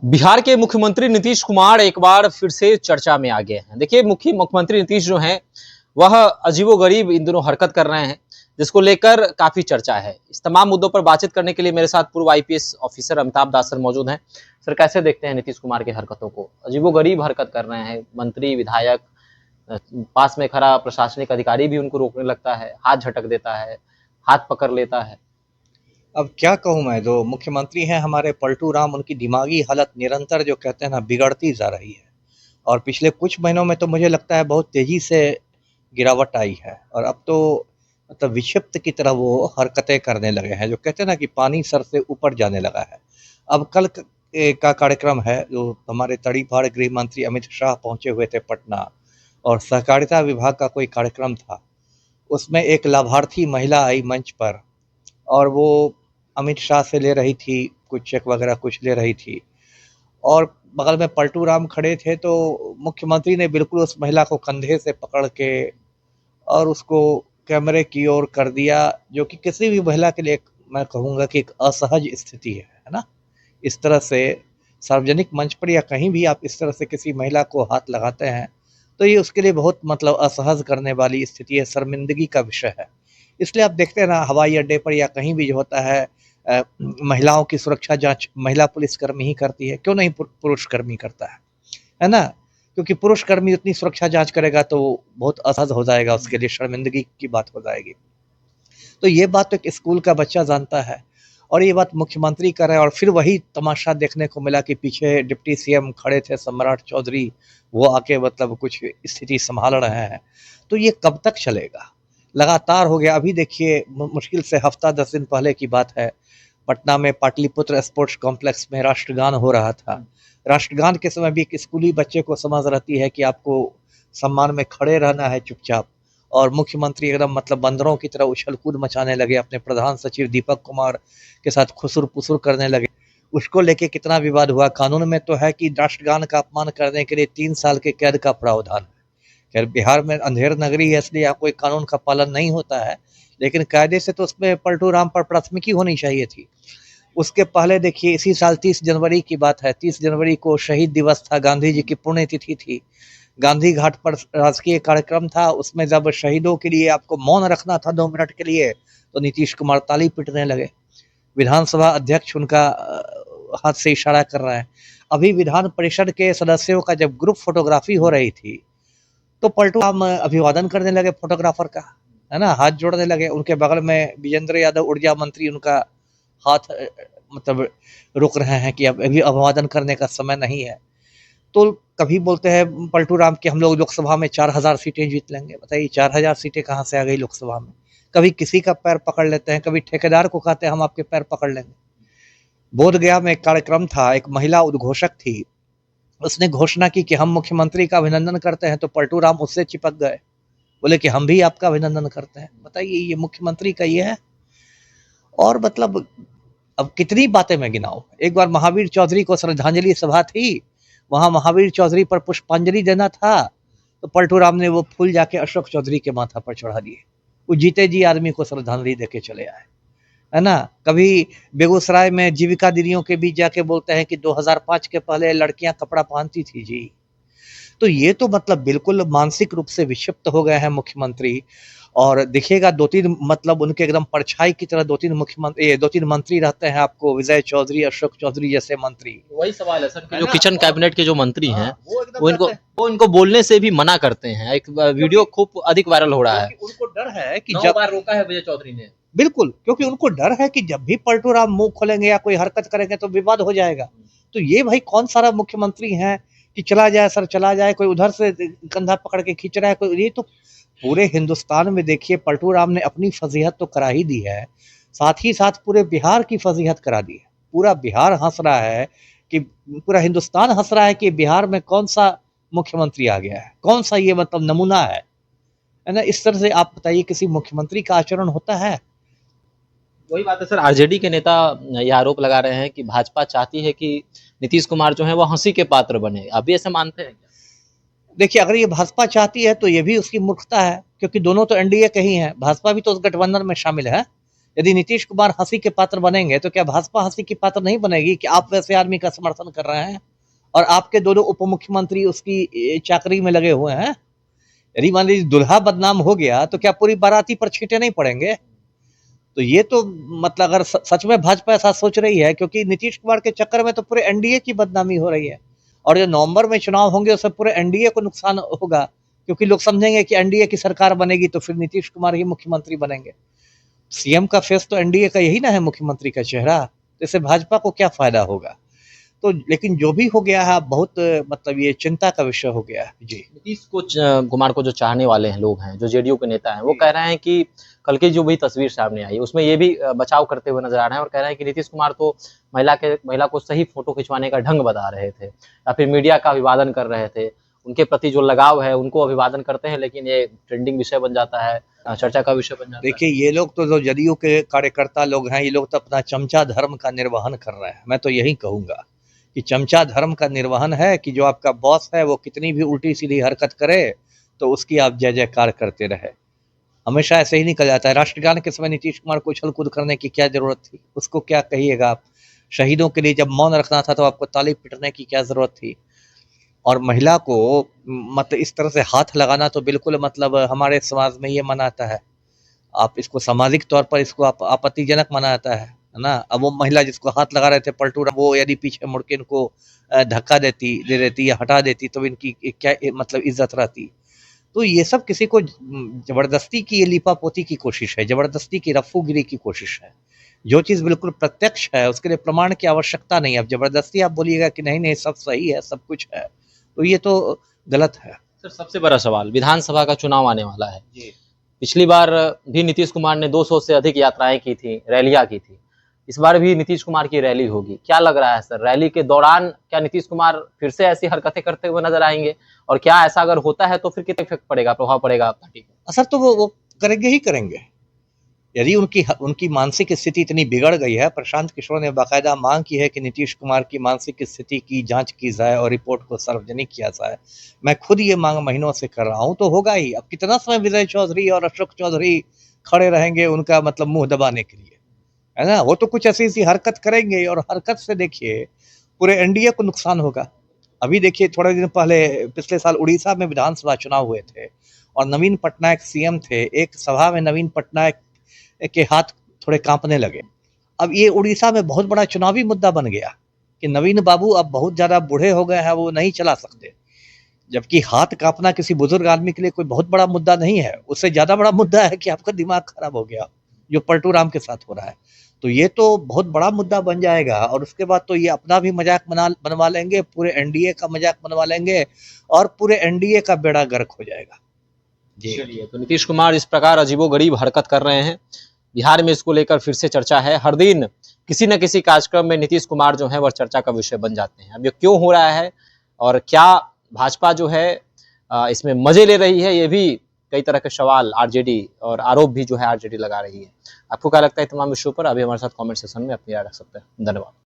बिहार के मुख्यमंत्री नीतीश कुमार एक बार फिर से चर्चा में आ गए हैं। देखिए, मुख्यमंत्री नीतीश जो हैं वह अजीबोगरीब इन दिनों हरकत कर रहे हैं, जिसको लेकर काफी चर्चा है। इस तमाम मुद्दों पर बातचीत करने के लिए मेरे साथ पूर्व आईपीएस ऑफिसर अमिताभ दास सर मौजूद हैं। सर, कैसे देखते हैं नीतीश कुमार की हरकतों को? अजीबोगरीब हरकत कर रहे हैं, मंत्री विधायक, पास में खड़ा प्रशासनिक अधिकारी भी उनको रोकने लगता है, हाथ झटक देता है, हाथ पकड़ लेता है। अब क्या कहूँ मैं, जो मुख्यमंत्री हैं हमारे पलटू राम, उनकी दिमागी हालत निरंतर जो कहते हैं ना बिगड़ती जा रही है। और पिछले कुछ महीनों में तो मुझे लगता है बहुत तेजी से गिरावट आई है। और अब तो मतलब विक्षिप्त की तरह वो हरकतें करने लगे हैं, जो कहते हैं ना कि पानी सर से ऊपर जाने लगा है। अब कल का कार्यक्रम है, जो हमारे तड़ीपार गृह मंत्री अमित शाह पहुंचे हुए थे पटना, और सहकारिता विभाग का कोई कार्यक्रम था। उसमें एक लाभार्थी महिला आई मंच पर, और वो अमित शाह से ले रही थी कुछ चेक वगैरह कुछ ले रही थी, और बगल में पलटू राम खड़े थे। तो मुख्यमंत्री ने बिल्कुल उस महिला को कंधे से पकड़ के और उसको कैमरे की ओर कर दिया, जो कि किसी भी महिला के लिए मैं कहूँगा कि एक असहज स्थिति है ना। इस तरह से सार्वजनिक मंच पर या कहीं भी आप इस तरह से किसी महिला को हाथ लगाते हैं तो ये उसके लिए बहुत मतलब असहज करने वाली स्थिति है, शर्मिंदगी का विषय है। इसलिए आप देखते हैं ना, हवाई अड्डे पर या कहीं भी जो होता है, महिलाओं की सुरक्षा जांच महिला पुलिसकर्मी ही करती है, क्यों नहीं पुरुष कर्मी करता है ना। क्योंकि पुरुष कर्मी उतनी सुरक्षा जांच करेगा तो बहुत असहज हो जाएगा, उसके लिए शर्मिंदगी की बात हो जाएगी। तो ये बात तो एक स्कूल का बच्चा जानता है, और ये बात मुख्यमंत्री कर रहे हैं। और फिर वही तमाशा देखने को मिला कि पीछे डिप्टी सीएम खड़े थे सम्राट चौधरी, वो आके मतलब कुछ स्थिति संभाल रहे हैं। तो ये कब तक चलेगा? लगातार हो गया। अभी देखिए, मुश्किल से हफ्ता 10 दिन पहले की बात है, पटना में पाटलिपुत्र स्पोर्ट्स कॉम्प्लेक्स में राष्ट्रगान हो रहा था। राष्ट्रगान के समय भी एक स्कूली बच्चे को समझ रहती है कि आपको सम्मान में खड़े रहना है चुपचाप, और मुख्यमंत्री एकदम मतलब बंदरों की तरह उछल कूद मचाने लगे, अपने प्रधान सचिव दीपक कुमार के साथ खुसुर पुसुर करने लगे। उसको लेके कितना विवाद हुआ। कानून में तो है कि राष्ट्रगान का अपमान करने के लिए 3 साल के कैद का प्रावधान है। खैर, बिहार में अंधेर नगरी है, इसलिए यहाँ कोई कानून का पालन नहीं होता है, लेकिन कायदे से तो उसमें पलटू राम पर प्राथमिकी होनी चाहिए थी। उसके पहले देखिए, इसी साल 30 जनवरी की बात है, 30 जनवरी को शहीद दिवस था, गांधी जी की पुण्यतिथि थी। गांधी घाट पर राजकीय कार्यक्रम था। उसमें जब शहीदों के लिए आपको मौन रखना था 2 मिनट के लिए, तो नीतीश कुमार ताली पीटने लगे। विधानसभा अध्यक्ष उनका हाथ से इशारा कर रहे हैं। अभी विधान परिषद के सदस्यों का जब ग्रुप फोटोग्राफी हो रही थी, तो पलटू राम अभिवादन करने लगे फोटोग्राफर का, है ना, हाथ जोड़ने लगे। उनके बगल में विजेंद्र यादव ऊर्जा मंत्री, उनका हाथ मतलब रोक रहे हैं कि अब अभी अभिवादन करने का समय नहीं है। तो कभी बोलते हैं पलटू राम कि हम लोग लोकसभा में 4000 सीटें जीत लेंगे। बताइए 4000 सीटें कहाँ से आ गई लोकसभा में? कभी किसी का पैर पकड़ लेते हैं, कभी ठेकेदार को कहते हैं हम आपके पैर पकड़ लेंगे। बोधगया में एक कार्यक्रम था, एक महिला उद्घोषक थी, उसने घोषणा की कि हम मुख्यमंत्री का अभिनंदन करते हैं, तो पलटू राम उससे चिपक गए, बोले कि हम भी आपका अभिनंदन करते हैं। बताइए, ये मुख्यमंत्री का ये है। और मतलब अब कितनी बातें मैं गिनाऊं। एक बार महावीर चौधरी को श्रद्धांजलि सभा थी, वहां महावीर चौधरी पर पुष्पांजलि देना था, तो पलटू राम ने वो फूल जाके अशोक चौधरी के माथा पर चढ़ा दिए। वो जीते जी आदमी को श्रद्धांजलि देके चले आए, है ना। कभी बेगूसराय में जीविका दीदियों के बीच जाके बोलते हैं कि 2005 के पहले लड़कियां कपड़ा पहनती थी जी। तो ये तो मतलब बिल्कुल मानसिक रूप से विक्षिप्त हो गए हैं मुख्यमंत्री। और देखिएगा, 2-3 मतलब उनके एकदम परछाई की तरह 2-3 मंत्री रहते हैं आपको, विजय चौधरी, अशोक चौधरी जैसे मंत्री। वही सवाल है सर कि जो किचन कैबिनेट के जो मंत्री हैं, वो वो इनको बोलने से भी मना करते हैं। एक वीडियो खूब अधिक वायरल हो रहा है। उनको डर है कि 9 बार रोका है विजय चौधरी ने। बिल्कुल, क्योंकि उनको डर है कि जब भी पलटू राम मुंह खोलेंगे या कोई हरकत करेंगे तो विवाद हो जाएगा। तो ये भाई कौन सारा मुख्यमंत्री है कि चला जाए सर चला जाए, कोई उधर से कंधा पकड़ के खींच रहा है, कोई ये तो पूरे हिंदुस्तान में देखिए पलटू राम ने अपनी फजीहत तो करा ही दी है, साथ ही साथ पूरे बिहार की फजीहत करा दी है। पूरा बिहार हंस रहा है कि पूरा हिंदुस्तान हंस रहा है कि बिहार में कौन सा मुख्यमंत्री आ गया है, कौन सा ये मतलब नमूना है ना। इस तरह से आप बताइए किसी मुख्यमंत्री का आचरण होता है? वही बात है सर, आरजेडी के नेता ये आरोप लगा रहे हैं कि भाजपा चाहती है कि नीतीश कुमार जो है वो हंसी के पात्र बने। आप भी ऐसे मानते हैं? देखिए, अगर ये भाजपा चाहती है तो ये भी उसकी मूर्खता है, क्योंकि दोनों तो एनडीए के ही हैं। भाजपा भी तो उस गठबंधन में शामिल है। यदि नीतीश कुमार हंसी के पात्र बनेंगे तो क्या भाजपा हंसी की पात्र नहीं बनेगी कि आप वैसे आदमी का समर्थन कर रहे हैं और आपके दोनों उप मुख्यमंत्री उसकी चाकरी में लगे हुए हैं। यदि मान लीजिए दुल्हा बदनाम हो गया तो क्या पूरी बाराती पर छींटे नहीं पड़ेंगे? तो ये तो मतलब अगर सच में भाजपा ऐसा सोच रही है, क्योंकि नीतीश कुमार के चक्कर में तो पूरे एनडीए की बदनामी हो रही है और जो नवंबर में चुनाव होंगे उससे पूरे एनडीए को नुकसान होगा, क्योंकि लोग समझेंगे कि एनडीए की सरकार बनेगी तो फिर नीतीश कुमार ही मुख्यमंत्री बनेंगे। सीएम का फेस तो एनडीए का यही ना है, मुख्यमंत्री का चेहरा, तो इससे भाजपा को क्या फायदा होगा? तो लेकिन जो भी हो गया है बहुत मतलब ये चिंता का विषय हो गया है। जी, नीतीश कुमार को जो चाहने वाले हैं लोग हैं, जो जेडीयू के नेता हैं, वो कह रहे हैं कि कल की जो भी तस्वीर सामने आई उसमें ये भी बचाव करते हुए नजर आ रहे हैं और कह रहे हैं कि नीतीश कुमार तो महिला को सही फोटो खिंचवाने का ढंग बता रहे थे या फिर मीडिया का अभिवादन कर रहे थे। उनके प्रति जो लगाव है उनको अभिवादन करते हैं, लेकिन ये ट्रेंडिंग विषय बन जाता है, चर्चा का विषय बन जाता है। देखिए ये लोग तो जो जदयू के कार्यकर्ता लोग हैं, ये लोग तो अपना चमचा धर्म का निर्वहन कर रहे हैं। मैं तो यही कहूंगा कि चमचा धर्म का निर्वहन है कि जो आपका बॉस है वो कितनी भी उल्टी सीधी हरकत करे तो उसकी आप जय जयकार करते रहे। हमेशा ऐसे ही निकल जाता है। राष्ट्रगान के समय नीतीश कुमार को उछल कूद करने की क्या जरूरत थी? उसको क्या कहिएगा आप? शहीदों के लिए जब मौन रखना था तो आपको ताली पीटने की क्या जरूरत थी? और महिला को मतलब इस तरह से हाथ लगाना तो बिल्कुल मतलब हमारे समाज में ये मनाता है, आप इसको सामाजिक तौर पर इसको आप आपत्तिजनक मनाता है ना? अब वो महिला जिसको हाथ लगा रहे थे पलटू, वो यदि पीछे मुड़ के इनको धक्का दे देती या हटा देती तो इनकी क्या मतलब इज्जत रहती? तो ये सब किसी को जबरदस्ती की ये लीपापोती की कोशिश है, जबरदस्ती की रफ्फूगिरी की कोशिश है। जो चीज़ बिल्कुल प्रत्यक्ष है उसके लिए प्रमाण की आवश्यकता नहीं है। अब जबरदस्ती आप बोलिएगा कि नहीं नहीं सब सही है, सब कुछ है, तो ये तो गलत है। सर, सबसे बड़ा सवाल, विधानसभा का चुनाव आने वाला है। जी। पिछली बार भी नीतीश कुमार ने 200 से अधिक यात्राएं की थी, रैलियां की थी। इस बार भी नीतीश कुमार की रैली होगी। क्या लग रहा है सर, रैली के दौरान क्या नीतीश कुमार फिर से ऐसी हरकतें करते हुए नजर आएंगे? और क्या ऐसा अगर होता है तो फिर कितना इफेक्ट पड़ेगा, प्रभाव पड़ेगा पार्टी को? असर तो वो करेंगे ही करेंगे। यदि उनकी मानसिक स्थिति इतनी बिगड़ गई है, प्रशांत किशोर ने बाकायदा मांग की है कि नीतीश कुमार की मानसिक स्थिति की जांच की जाए और रिपोर्ट को सार्वजनिक किया जाए। मैं खुद ये मांग महीनों से कर रहा हूं, तो होगा ही। अब कितना समय विजय चौधरी और अशोक चौधरी खड़े रहेंगे उनका मतलब मुंह दबाने के लिए, है ना? वो तो कुछ ऐसी ऐसी हरकत करेंगे और हरकत से देखिए पूरे एनडीए को नुकसान होगा। अभी देखिए थोड़े दिन पहले पिछले साल उड़ीसा में विधानसभा चुनाव हुए थे और नवीन पटनायक सीएम थे। एक सभा में नवीन पटनायक के हाथ थोड़े कांपने लगे। अब ये उड़ीसा में बहुत बड़ा चुनावी मुद्दा बन गया कि नवीन बाबू अब बहुत ज़्यादा बूढ़े हो गए हैं, वो नहीं चला सकते। जबकि हाथ कांपना किसी बुजुर्ग आदमी के लिए कोई बहुत बड़ा मुद्दा नहीं है। उससे ज़्यादा बड़ा मुद्दा है कि आपका दिमाग खराब हो गया, जो पलटू राम के साथ हो रहा है। तो ये तो बहुत बड़ा मुद्दा बन जाएगा और उसके बाद तो ये अपना भी मजाक बनवा लेंगे, पूरे एनडीए का मजाक बनवा लेंगे और पूरे एनडीए का बेड़ा गर्क हो जाएगा। जी। चलिए, तो नीतीश कुमार इस प्रकार अजीबोगरीब हरकत कर रहे हैं। बिहार में इसको लेकर फिर से चर्चा है। हर दिन किसी न किसी कार्यक्रम में नीतीश कुमार जो है वह चर्चा का विषय बन जाते हैं। अब ये क्यों हो रहा है और क्या भाजपा जो है इसमें मजे ले रही है, ये भी कई तरह के सवाल आरजेडी और आरोप भी जो है आरजेडी लगा रही है। आपको क्या लगता है तमाम विषयों पर? अभी हमारे साथ कमेंट सेक्शन में अपनी राय रख सकते हैं। धन्यवाद।